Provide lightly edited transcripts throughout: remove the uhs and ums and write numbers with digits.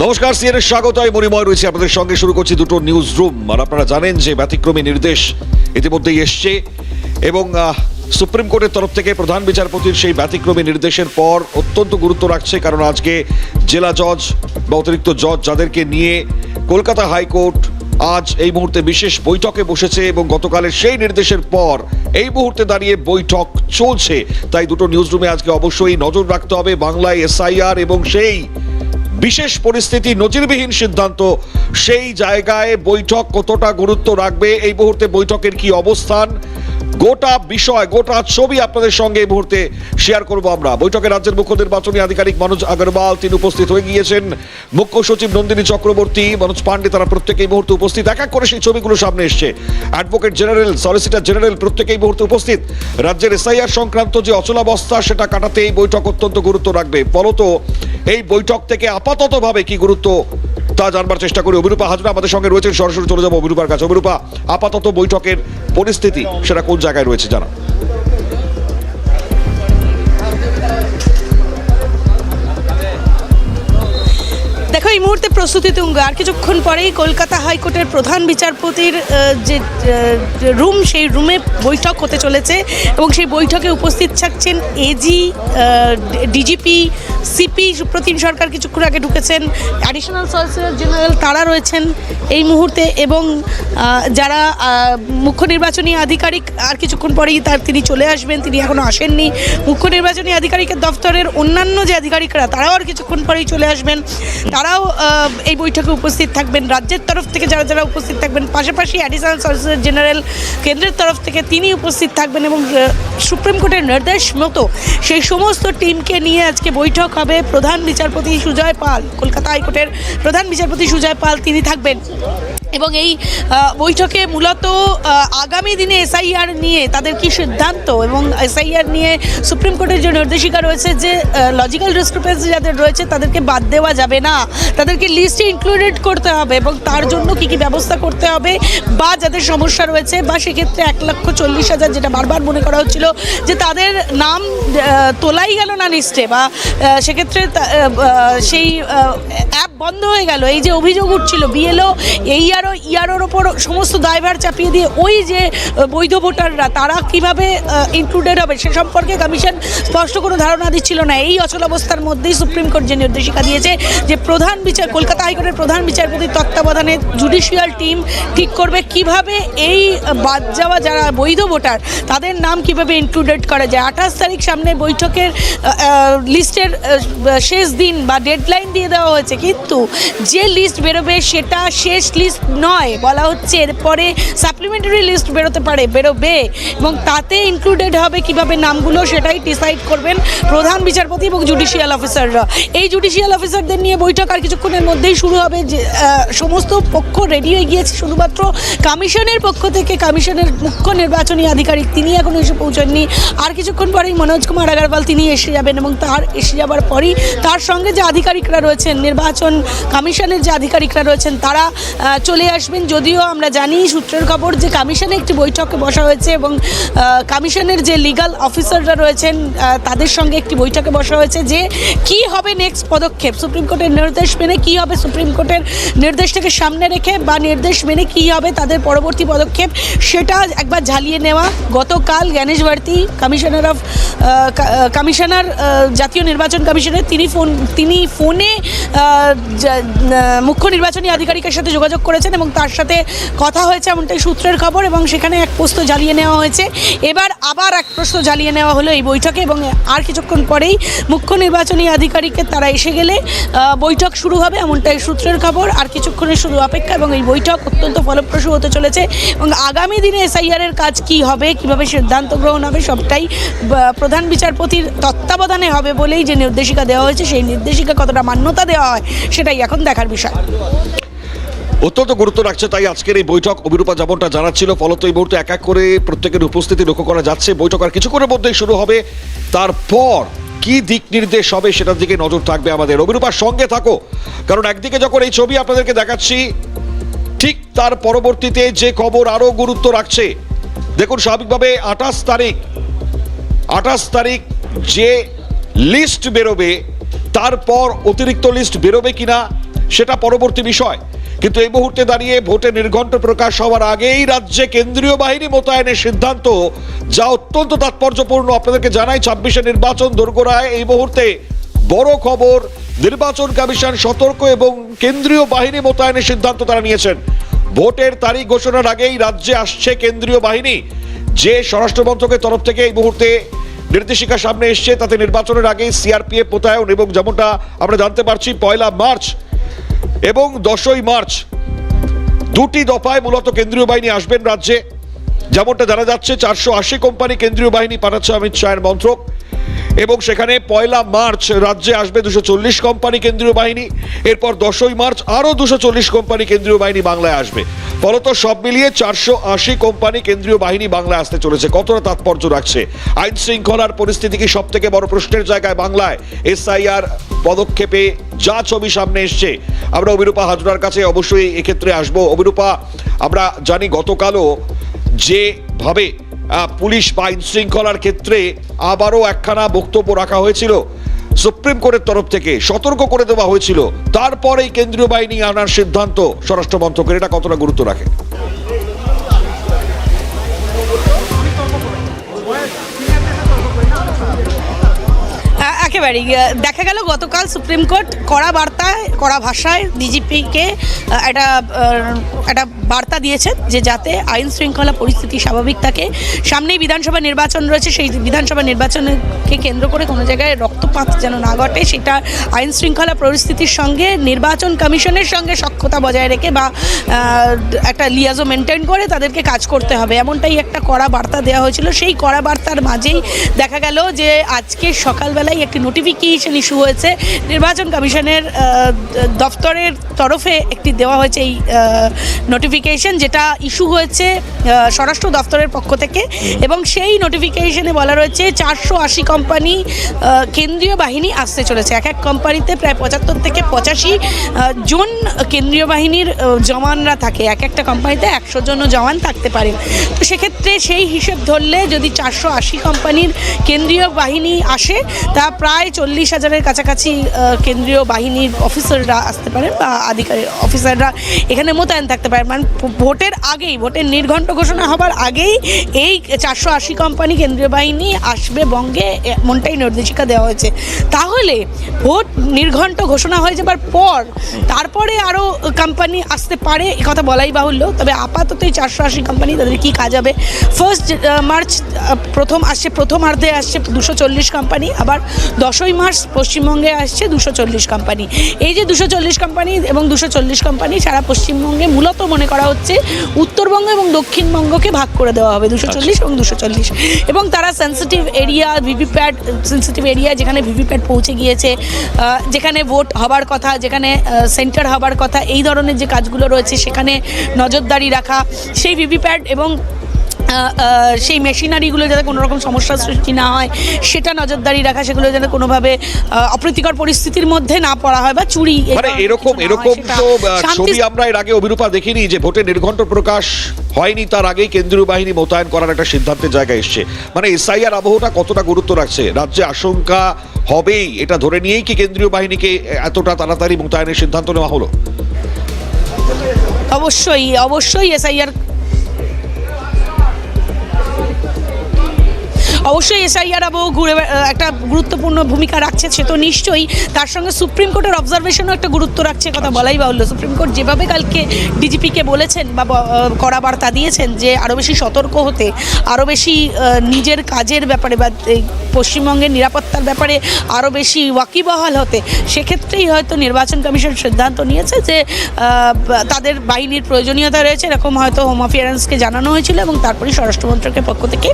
নমস্কার, সিএনএর স্বাগত। আমি মণিময় রয়েছে আপনাদের সঙ্গে। শুরু করছি দুটো নিউজ রুম। আর আপনারা জানেন যে ব্যতিক্রমী নির্দেশ ইতিমধ্যেই এসছে এবং সুপ্রিম কোর্টের তরফ থেকে প্রধান বিচারপতির সেই ব্যতিক্রমী নির্দেশের পর অত্যন্ত গুরুত্ব রাখছে, কারণ আজকে জেলা জজ বা অতিরিক্ত জজ যাদেরকে নিয়ে কলকাতা হাইকোর্ট আজ এই মুহূর্তে বিশেষ বৈঠকে বসেছে এবং গতকালের সেই নির্দেশের পর এই মুহূর্তে দাঁড়িয়ে বৈঠক চলছে। তাই দুটো নিউজ রুমে আজকে অবশ্যই নজর রাখতে হবে বাংলায় এসআইআর এবং সেই বিশেষ পরিস্থিতি, নজিরবিহীন সিদ্ধান্ত, সেই জায়গায় বৈঠক কতটা গুরুত্ব রাখবে, এই মুহূর্তে বৈঠকের কি অবস্থান, গোটা বিষয় গোটা ছবি আপনাদের সঙ্গে এই মুহূর্তে শেয়ার করবো আমরা। বৈঠকে রাজ্যের মুখ্য নির্বাচনী আধিকারিক মনোজ আগরওয়াল তিনি উপস্থিত হয়ে গিয়েছেন, মুখ্য সচিব নন্দিনী চক্রবর্তী, মনোজ পান্ডে, তারা প্রত্যেকে এই মুহূর্তে উপস্থিত। এক এক করে সেই ছবিগুলো সামনে এসছে। অ্যাডভোকেট জেনারেল, সলিসিটর জেনারেল প্রত্যেকে এই মুহূর্তে উপস্থিত। রাজ্যের এসআইআর সংক্রান্ত যে অচলাবস্থা সেটা কাটাতে এই বৈঠক অত্যন্ত গুরুত্ব রাখবে। ফলত এই বৈঠক থেকে আপাততভাবে কি গুরুত্ব তা জানবার চেষ্টা করি। অভিরূপা হাজরা আমাদের সঙ্গে রয়েছেন, সরাসরি চলে যাবো অভিরূপার কাছে। অভিরূপা, আপাতত বৈঠকের পরিস্থিতি সেটা কোন জায়গায় রয়েছে জানা? দেখো, এই মুহূর্তে প্রস্তুতি তুঙ্গ। আর কিছুক্ষণ পরেই কলকাতা হাইকোর্টের প্রধান বিচারপতির যে রুম, সেই রুমে বৈঠক হতে চলেছে এবং সেই বৈঠকে উপস্থিত থাকছেন এজি, ডিজিপি, সিপি সুপ্রতিম সরকার কিছুক্ষণ আগে ঢুকেছেন, অ্যাডিশনাল সলিসিটর জেনারেল তারা রয়েছেন এই মুহূর্তে, এবং যারা মুখ্য নির্বাচনী আধিকারিক আর কিছুক্ষণ পরেই তিনি চলে আসবেন, তিনি এখনও আসেননি। মুখ্য নির্বাচনী আধিকারিকের দফতরের অন্যান্য যে আধিকারিকরা তারাও আর কিছুক্ষণ পরেই চলে আসবেন, তারাও এই বৈঠকে উপস্থিত থাকবেন। রাজ্যের তরফ থেকে যারা যারা উপস্থিত থাকবেন, পাশাপাশি অ্যাডিশনাল সলিসিটর জেনারেল কেন্দ্রের তরফ থেকে তিনি উপস্থিত থাকবেন এবং সুপ্রিম কোর্টের নির্দেশ মতো সেই সমস্ত টিমকে নিয়ে আজকে বৈঠক হবে। প্রধান বিচারপতি সুজয় পাল, কলকাতা হাইকোর্টের প্রধান বিচারপতি সুজয় পাল তিনি থাকবেন এবং এই বৈঠকে মূলত আগামী দিনে এসআইআর নিয়ে তাদের কি সিদ্ধান্ত এবং এসআইআর নিয়ে সুপ্রিম কোর্টের যে নির্দেশিকা রয়েছে যে লজিক্যাল ডিসক্রিপেন্সি যাদের রয়েছে তাদেরকে বাদ দেওয়া যাবে না, তাদেরকে লিস্টে ইনক্লুডেড করতে হবে এবং তার জন্য কী কী ব্যবস্থা করতে হবে, বা যাদের সমস্যা রয়েছে বা সেক্ষেত্রে 1,40,000 যেটা বারবার মনে করা হচ্ছিল যে তাদের নাম তোলাই গেল না লিস্টে, বা সেক্ষেত্রে সেই অ্যাপ বন্ধ হয়ে গেল, এই যে অভিযোগ উঠছিল বিএলও ইয়ারোর ওপর সমস্ত দায়ভার চাপিয়ে দিয়ে ওই যে বৈধ ভোটাররা তারা কিভাবে ইনক্লুডেড হবে সে সম্পর্কে কমিশন স্পষ্ট কোনো ধারণা দিচ্ছিল না। এই অচলাবস্থার মধ্যেই সুপ্রিম কোর্ট যে নির্দেশিকা দিয়েছে যে কলকাতা হাইকোর্টের প্রধান বিচারপতির তত্ত্বাবধানে জুডিশিয়াল টিম ঠিক করবে কিভাবে এই বাদ যাওয়া যারা বৈধ ভোটার তাদের নাম কিভাবে ইনক্লুডেড করা যায়। 28 তারিখ সামনে বৈঠকের লিস্টের শেষ দিন বা ডেডলাইন দিয়ে দেওয়া হয়েছে, কিন্তু যে লিস্ট বেরোবে সেটা শেষ লিস্ট নয়, বলা হচ্ছে এরপরে সাপ্লিমেন্টারি লিস্ট বেরোবে এবং তাতে ইনক্লুডেড হবে কিভাবে নামগুলো, সেটাই ডিসাইড করবেন প্রধান বিচারপতি এবং জুডিশিয়াল অফিসাররা। এই জুডিশিয়াল অফিসারদের নিয়ে বৈঠক আর কিছুক্ষণের মধ্যেই শুরু হবে। যে সমস্ত পক্ষ রেডি হয়ে গিয়েছে, শুধুমাত্র কমিশনের পক্ষ থেকে কমিশনের মুখ্য নির্বাচনী আধিকারিক তিনি এখনও এসে পৌঁছাননি। আর কিছুক্ষণ পরেই মনোজ কুমার আগরওয়াল তিনি এসে যাবেন এবং তার এসে যাবার পরই তার সঙ্গে যে আধিকারিকরা রয়েছেন, নির্বাচন কমিশনের যে আধিকারিকরা রয়েছেন তারা চলে আসবেন। যদিও আমরা জানি সূত্রের খবর যে কমিশনে একটি বৈঠকে বসা হয়েছে এবং কমিশনের যে লিগ্যাল অফিসাররা রয়েছেন তাদের সঙ্গে একটি বৈঠকে বসা হয়েছে যে কি হবে নেক্সট পদক্ষেপ, সুপ্রিম কোর্টের নির্দেশ মেনে কি হবে, সুপ্রিম কোর্টের নির্দেশটাকে সামনে রেখে বা নির্দেশ মেনে কি হবে তাদের পরবর্তী পদক্ষেপ, সেটা একবার ঝালিয়ে নেওয়া। গতকাল জ্ঞানেশ ভারতী কমিশনার জাতীয় নির্বাচন কমিশনের তিনি ফোনে মুখ্য নির্বাচনী আধিকারিকের সাথে যোগাযোগ করেছেন এবং তার সাথে কথা হয়েছে এমনটাই সূত্রের খবর এবং সেখানে এক প্রশ্ন জ্বালিয়ে নেওয়া হয়েছে। এবার আবার এক প্রশ্ন জ্বালিয়ে নেওয়া হলো এই বৈঠকে এবং আর কিছুক্ষণ পরেই মুখ্য নির্বাচনী আধিকারিকের তারা এসে গেলে বৈঠক শুরু হবে এমনটাই সূত্রের খবর। আর কিছুক্ষণের শুধু অপেক্ষা এবং এই বৈঠক অত্যন্ত ফলপ্রসূ হতে চলেছে এবং আগামী দিনে এসআইআরের কাজ কি হবে, কিভাবে সিদ্ধান্ত গ্রহণ হবে, সবটাই প্রধান বিচারপতির তত্ত্বাবধানে হবে বলেই যে নির্দেশিকা দেওয়া হয়েছে, সেই নির্দেশিকা কতটা মান্যতা দেওয়া হয় সেটাই এখন দেখার বিষয়। অত্যন্ত গুরুত্ব রাখছে তাই আজকের এই বৈঠক। অভিরূপা যেমনটা জানাচ্ছিল, ফলত এই মুহূর্তে এক এক করে প্রত্যেকের উপস্থিতি লক্ষ্য করা যাচ্ছে। বৈঠক আর কিছুক্ষণের মধ্যেই শুরু হবে, তারপর কি দিক নির্দেশ হবে সেটার দিকে নজর থাকবে আমাদের। অভিরূপার সঙ্গে থাকো, কারণ একদিকে যখন এই ছবি আপনাদেরকে দেখাচ্ছি ঠিক তার পরবর্তীতে যে খবর আরো গুরুত্ব রাখছে। দেখুন, স্বাভাবিকভাবে 28 তারিখ যে লিস্ট বেরোবে তারপর অতিরিক্ত লিস্ট বেরোবে কিনা সেটা পরবর্তী বিষয়, কিন্তু এই মুহূর্তে দাঁড়িয়ে ভোটে নির্ঘণ্ট প্রকাশ হওয়ার আগেই রাজ্যে কেন্দ্রীয় বাহিনী মোতায়েনের সিদ্ধান্ত, যা অত্যন্ত তাৎপর্যপূর্ণ। আপনাদেরকে জানাই 26শে নির্বাচন দোরগোড়ায়। এই মুহূর্তে বড় খবর, নির্বাচন কমিশন সতর্ক এবং কেন্দ্রীয় বাহিনী মোতায়েনের সিদ্ধান্ত তারা নিয়েছেন। ভোটের তারিখ ঘোষণার আগেই রাজ্যে আসছে কেন্দ্রীয় বাহিনী, যে স্বরাষ্ট্র মন্ত্রকের তরফ থেকে এই মুহূর্তে নির্দেশিকা সামনে এসছে, তাতে নির্বাচনের আগেই সিআরপিএফ মোতায়েন এবং যেমনটা আমরা জানতে পারছি 1 মার্চ এবং 10ই মার্চ দুটি দফায় মূলত কেন্দ্রীয় বাহিনী আসবেন রাজ্যে। যেমনটা জানা যাচ্ছে 480 কোম্পানি কেন্দ্রীয় বাহিনী পাঠাচ্ছে অমিত শাহের মন্ত্রক, এবং সেখানে 1 মার্চ রাজ্যে আসবে 240 কোম্পানি কেন্দ্রীয় বাহিনী। এরপর 10ই মার্চ আরও 240 কোম্পানি কেন্দ্রীয় বাহিনী বাংলায় আসবে। ফলত সব মিলিয়ে 480 কোম্পানি কেন্দ্রীয় বাহিনী বাংলায় আসতে চলেছে। কতটা তাৎপর্য রাখছে? আইন শৃঙ্খলার পরিস্থিতি কি সব থেকে বড় প্রশ্নের জায়গায় বাংলায়? এসআইআর পদক্ষেপে যা ছবি সামনে এসছে, আমরা অভিরূপা হাজরার কাছে অবশ্যই এক্ষেত্রে আসবো। অভিরূপা, আমরা জানি গতকালও যেভাবে পুলিশ বা আইন শৃঙ্খলার ক্ষেত্রে আবারও একখানা বক্তব্য রাখা হয়েছিল, সুপ্রিম কোর্টের তরফ থেকে সতর্ক করে দেওয়া হয়েছিল, তারপরেই কেন্দ্রীয় বাহিনী আনার সিদ্ধান্ত স্বরাষ্ট্র মন্ত্রকের, এটা কতটা গুরুত্ব রাখে? একেবারেই দেখা গেল গতকাল সুপ্রিম কোর্ট কড়া বার্তায়, কড়া ভাষায় ডিজিপিকে একটা বার্তা দিয়েছেন যে যাতে আইন শৃঙ্খলা পরিস্থিতি স্বাভাবিক থাকে। সামনেই বিধানসভা নির্বাচন রয়েছে, সেই বিধানসভা নির্বাচনকে কেন্দ্র করে কোনো জায়গায় রক্তপাত যেন না ঘটে, সেটা আইন শৃঙ্খলা পরিস্থিতির সঙ্গে নির্বাচন কমিশনের সঙ্গে সখ্যতা বজায় রেখে বা একটা লিয়াজো মেনটেন করে তাদেরকে কাজ করতে হবে, এমনটাই একটা কড়া বার্তা দেওয়া হয়েছিল। সেই কড়া বার্তার মাঝেই দেখা গেল যে আজকে সকালবেলায় একটি নোটিফিকেশন ইস্যু হয়েছে নির্বাচন কমিশনের দপ্তরের তরফে, একটি দেওয়া হয়েছে এই নোটিফিকেশন, যেটা ইস্যু হয়েছে স্বরাষ্ট্র দপ্তরের পক্ষ থেকে। এবং সেই নোটিফিকেশনে বলা রয়েছে 480 কোম্পানি কেন্দ্রীয় বাহিনী আসতে চলেছে। এক এক কোম্পানিতে প্রায় 75 থেকে 85 জন কেন্দ্রীয় বাহিনীর জওয়ানরা থাকে। এক একটা কোম্পানিতে 100 জন জওয়ান থাকতে পারেন। তো সেক্ষেত্রে সেই হিসেব ধরলে যদি 480 কোম্পানির কেন্দ্রীয় বাহিনী আসে, তা প্রায় 40,000-এর কাছাকাছি কেন্দ্রীয় বাহিনীর অফিসাররা আসতে পারেন বা আধিকারিক অফিসাররা এখানে মোতায়েন থাকতে পারেন। মানে ভোটের আগেই, ভোটের নির্ঘণ্ট ঘোষণা হবার আগেই এই 480 কোম্পানি কেন্দ্রীয় বাহিনী আসবে বঙ্গে, এমনটাই নির্দেশিকা দেওয়া হয়েছে। তাহলে ভোট নির্ঘণ্ট ঘোষণা হয়ে যাবার পর তারপরে আরও কোম্পানি আসতে পারে, এ কথা বলাই বাহুল্য। তবে আপাতত এই 480 কোম্পানি, তাদের কী কাজ হবে? 1 মার্চ প্রথমার্ধে আসছে 240 কোম্পানি, আবার 10ই মার্চ পশ্চিমবঙ্গে আসছে 240 কোম্পানি। এই যে 240 কোম্পানি এবং 240 কোম্পানি সারা পশ্চিমবঙ্গে মূলত মনে করা হচ্ছে উত্তরবঙ্গ এবং দক্ষিণবঙ্গকে ভাগ করে দেওয়া হবে, 240 এবং 240। এবং তারা sensitive area, VVPAT sensitive area, যেখানে ভিভিপ্যাট পৌঁছে গিয়েছে, যেখানে ভোট হবার কথা, যেখানে সেন্টার হবার কথা, এই ধরনের যে কাজগুলো রয়েছে সেখানে নজরদারি রাখা, সেই ভিভিপ্যাট এবং সেই মেশিনারিগুলো যাতে কোনো রকম সমস্যার সৃষ্টি না হয় সেটা নজরদারি রাখা, সেগুলো যাতে কোনোভাবে অপ্রীতিকর পরিস্থিতির মধ্যে না পড়া হয় বা চুরি, মানে এরকম তো ছবি আমরা এর আগে অভিরূপা দেখিনি যে ভোটে নির্ঘণ্ট প্রকাশ হয়নি তার আগেই কেন্দ্রীয় বাহিনী মোতায়েন করার একটা সিদ্ধান্তের জায়গায় এসছে। মানে এসআইআর আবহটা কতটা গুরুত্ব রাখছে? রাজ্যে আশঙ্কা হবেই এটা ধরে নিয়েই কি কেন্দ্রীয় বাহিনীকে এতটা তাড়াতাড়ি মোতায়েনের সিদ্ধান্ত নেওয়া হলো? অবশ্যই এসআইআর আবহ একটা গুরুত্বপূর্ণ ভূমিকা রাখছে, সে তো নিশ্চয়ই। তার সঙ্গে সুপ্রিম কোর্টের অবজারভেশনও একটা গুরুত্ব রাখছে, কথা বলাই বাহুল্য। সুপ্রিম কোর্ট যেভাবে কালকে ডিজিপিকে বলেছেন বা কড়া বার্তা দিয়েছেন যে আরও বেশি সতর্ক হতে, আরও বেশি নিজের কাজের ব্যাপারে বা পশ্চিমবঙ্গের নিরাপত্তার ব্যাপারে আরও বেশি ওয়াকিবহাল হতে, সেক্ষেত্রেই হয়তো নির্বাচন কমিশন সিদ্ধান্ত নিয়েছে যে তাদের বাহিনীর প্রয়োজনীয়তা রয়েছে, এরকম হয়তো হোম অ্যাফেয়ার্সকে জানানো হয়েছিল এবং তারপরে স্বরাষ্ট্র মন্ত্রকের পক্ষ থেকে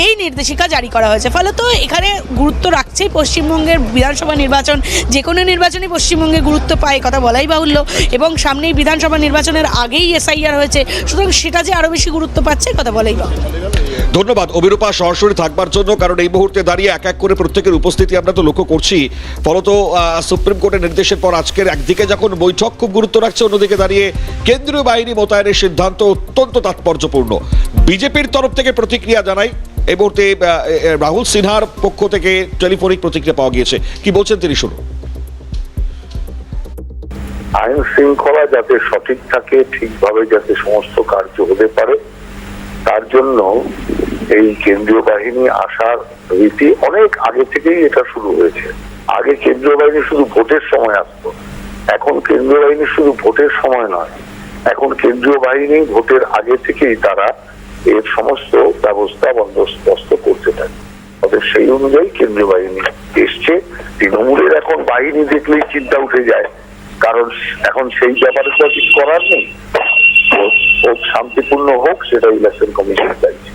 এই নির্দেশিকা জারি করা হয়েছে। ফলে তো এখানে গুরুত্ব রাখছেই পশ্চিমবঙ্গের বিধানসভা নির্বাচন, যে কোনো নির্বাচনই পশ্চিমবঙ্গে গুরুত্ব পায়, কথা বলাই বাহুল্য। এবং সামনেই বিধানসভা নির্বাচনের আগেই এসআইআর হয়েছে, সুতরাং সেটা যে আরও বেশি গুরুত্ব পাচ্ছে, কথা বলাই বাহুল্য। ধন্যবাদ অভিরূপা সরাসরি থাকবার জন্য, কারণ এই মুহূর্তে দাঁড়িয়ে এক এক করে প্রত্যেকের উপস্থিতি আমরা তো লক্ষ্য করছি। ফলত সুপ্রিম কোর্টের নির্দেশের পর আজকের একদিকে যখন বৈঠক খুব গুরুত্ব রাখছে, অন্যদিকে দাঁড়িয়ে কেন্দ্রীয় বাহিনী মোতায়েনের সিদ্ধান্ত অত্যন্ত তাৎপর্যপূর্ণ। বিজেপির তরফ থেকে প্রতিক্রিয়া জানাই এই মুহূর্তে রাহুল সিনহার পক্ষ থেকে টেলিফোনিক প্রতিক্রিয়া পাওয়া গিয়েছে, কি বলছেন তিনি শুনুন। আইন শৃঙ্খলা যাতে সঠিক থাকে, ঠিকভাবে যাতে সমস্ত কার্য হতে পারে, তার জন্য এই কেন্দ্রীয় বাহিনী আসার রীতি অনেক আগে থেকেই এটা শুরু হয়েছে। আগে কেন্দ্রীয় বাহিনী শুধু ভোটের সময় আসতো, এখন কেন্দ্রীয় বাহিনী শুধু ভোটের সময় নয়, এখন কেন্দ্রীয় বাহিনী ভোটের আগে থেকেই তারা এর সমস্ত ব্যবস্থা বন্দোবস্ত করতে থাকে। অতএব সেই অনুযায়ী কেন্দ্রীয় বাহিনী এসছে। তৃণমূলের এখন বাহিনী দেখলেই চিন্তা উঠে যায়, কারণ এখন সেই ব্যাপারে তো কিছু করার নেই। শান্তিপূর্ণ হোক, সেটা ইলেকশন কমিশন চাইছে।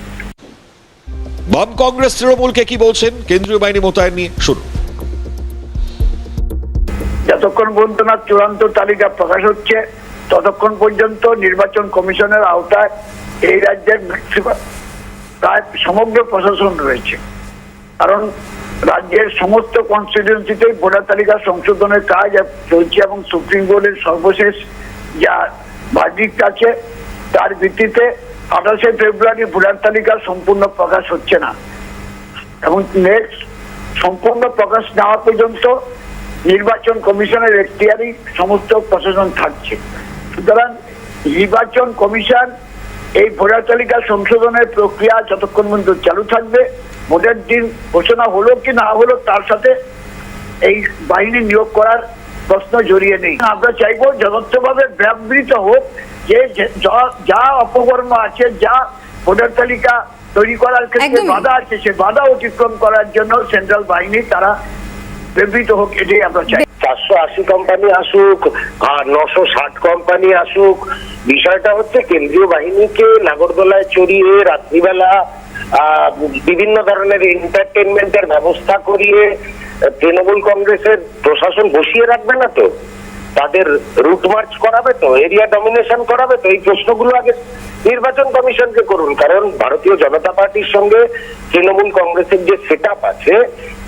বাম কংগ্রেস তৃণমূলকে কি বলছেন কেন্দ্রীয় বাহিনী মোতায়েন নিয়ে, শুনুন। যতক্ষণ পর্যন্ত না চূড়ান্ত তালিকা প্রকাশ হচ্ছে ততক্ষণ পর্যন্ত নির্বাচন কমিশনের আওতায় এই রাজ্যের প্রায় সমগ্র প্রশাসন রয়েছে। কারণ রাজ্যের সমস্ত কনস্টিটিউয়েন্সিতেই ভোটার তালিকা সংশোধনের কাজ চলছে এবং সুপ্রিম কোর্টের সর্বশেষ যা ভার্ডিক্ট আছে তার ভিত্তিতে 28শে ফেব্রুয়ারি ভোটার তালিকা সম্পূর্ণ প্রকাশ হচ্ছে না, এবং নেক্সট সম্পূর্ণ প্রকাশ না হওয়া পর্যন্ত নির্বাচন কমিশনের এখতিয়ারই সমস্ত প্রশাসন থাকছে। সুতরাং নির্বাচন কমিশন এই ভোটার তালিকা সংশোধনের প্রক্রিয়া যতক্ষণ পর্যন্ত চালু থাকবে, ভোটের দিন ঘোষণা হলো কি না হলো তার সাথে এই বাহিনী নিয়োগ করার প্রশ্ন জড়িয়ে নেই। আমরা চাইবো যথার্থভাবে ব্যবহৃত হোক যে যা অপকর্ম আছে, যা ভোটার তালিকা তৈরি করার ক্ষেত্রে বাধা আছে, সে বাধা অতিক্রম করার জন্য সেন্ট্রাল বাহিনী তারা ব্যবহৃত হোক, এটাই আমরা চাই। 480 কোম্পানি আসুক আর 960 কোম্পানি আসুক, বিষয়টা হচ্ছে কেন্দ্রীয় বাহিনীকে নাগরদোলায় চড়িয়ে রাত্রিবেলা বিভিন্ন ধরনের এন্টারটেনমেন্টের ব্যবস্থা করিয়ে তৃণমূল কংগ্রেসের প্রশাসন বসিয়ে রাখবে না তো, তাদের রুট মার্চ করাবে তো, এরিয়া ডমিনেশন করাবে তো। এই প্রশ্নগুলো আগে নির্বাচন কমিশনকে করুন, কারণ ভারতীয় জনতা পার্টির সঙ্গে তৃণমূল কংগ্রেসের যে সেট আপ আছে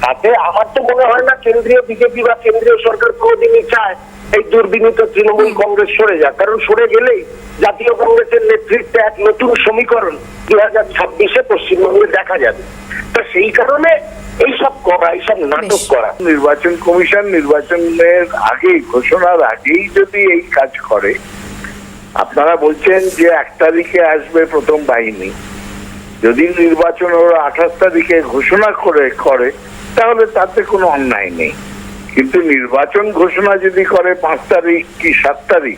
তাতে আমার তো মনে হয় না কেন্দ্রীয় বিজেপি বা কেন্দ্রীয় সরকার কোনদিনই চায় এই দুর্বিনীত তৃণমূল কংগ্রেস সরে যাক, কারণ সরে গেলেই জাতীয় কংগ্রেসের নেতৃত্বে এক নতুন সমীকরণ 2026-এ পশ্চিমবঙ্গে দেখা যাবে। তো সেই কারণে এইসব করা, এইসব নাটক করা। নির্বাচন কমিশন নির্বাচনের আগে, ঘোষণার আগেই যদি এই কাজ করে, আপনারা বলছেন যে 1 তারিখে আসবে প্রথম বাহিনী, যদি নির্বাচন ওরা 28 তারিখে ঘোষণা করে তাহলে তাতে কোনো অন্যায় নেই। কিন্তু নির্বাচন ঘোষণা যদি করে 5 তারিখ কি 7 তারিখ,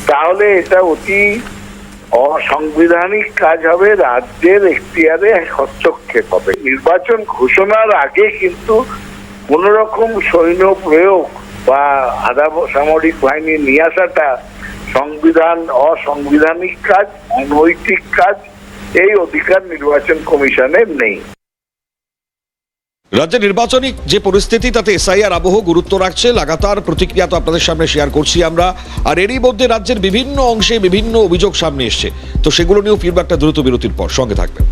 তাহলে এটা অতি অসাংবিধানিক কাজ হবে, রাজ্যের এখতিয়ারে হস্তক্ষেপ হবে। নির্বাচন ঘোষণার আগে কিন্তু কোন রকম সৈন্য প্রয়োগ বা আধা সামরিক বাহিনী নিয়ে আসাটা অসাংবিধানিক কাজ, অনৈতিক কাজ। এই অধিকার নির্বাচন কমিশনের নেই। রাজ্যের নির্বাচনী যে পরিস্থিতি তাতে এসআইআর আবহ গুরুত্ব রাখছে, লাগাতার প্রতিক্রিয়া তো আপনাদের সামনে শেয়ার করছি আমরা। আর এরই মধ্যে রাজ্যের বিভিন্ন অংশে বিভিন্ন অভিযোগ সামনে এসছে, তো সেগুলো নিয়েও ফিরবো একটা দ্রুত বিরতির পর। সঙ্গে থাকবেন।